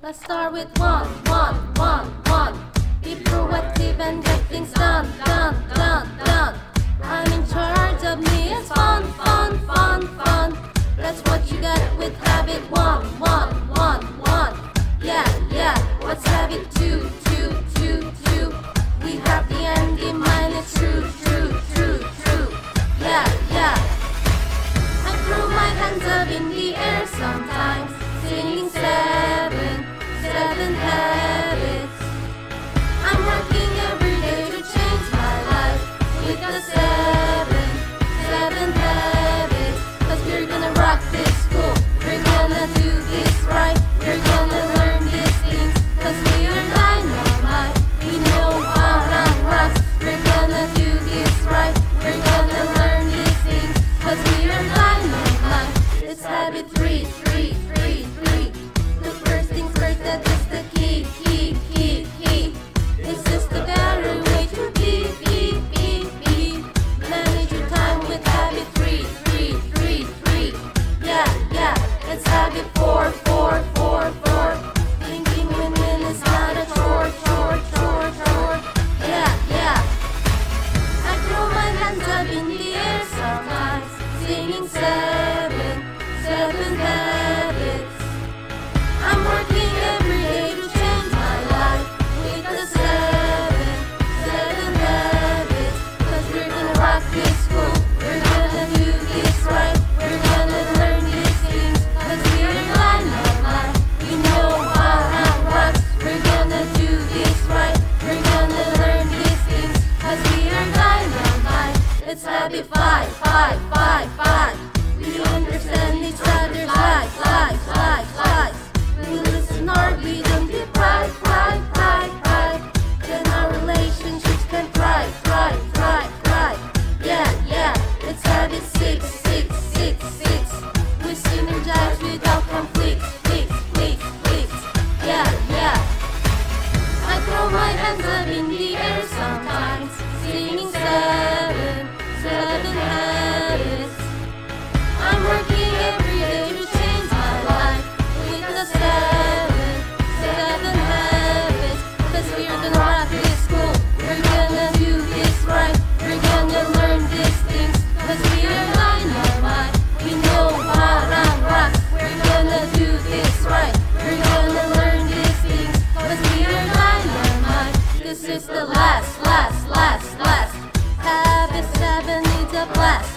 Let's start with one. Be proactive and get things done. I'm in charge of me, it's fun. That's what you got with habit one. Yeah, what's habit two? We have the end in mind, it's true. Yeah. I throw my hands up in the air sometimes, singing seven habits. I'm working every day to change my life with the seven habits. 'Cause we're gonna rock this school, we're gonna do this right, we're gonna learn these things. 'Cause we are dynamite, we know how to rock. We're gonna do this right, we're gonna learn these things. 'Cause we are dynamite. It's habit three. The first things first, that is the key. It's just a better way to be. Manage your time with habit three. Yeah, it's habit four. Thinking win-win is not a chore. Yeah. I throw my hands up in the air sometimes, singing seven habits. I'm working every day to change my life with the seven habits. 'Cause we're gonna rock this school, we're gonna do this right, we're gonna learn these things. 'Cause we are dynamite, we know how to rock. We're gonna do this right, we're gonna learn these things. 'Cause we are dynamite. It's habit five. We understand each other's lives. We listen our rhythm, deep pride. Then our relationships can thrive. Yeah, it's habit six. We synergize without conflict. Yeah. I throw my hands up in the air sometimes, singing seven habits. I'm working every day to change my life with the seven habits. 'Cause we're gonna rock this school, we're gonna do this right, we're gonna learn these things. 'Cause we are dynamite, we know how to rock. We're gonna do this right, we're gonna learn these things. 'Cause we are dynamite. This is the last. Habit 7 needs a blast.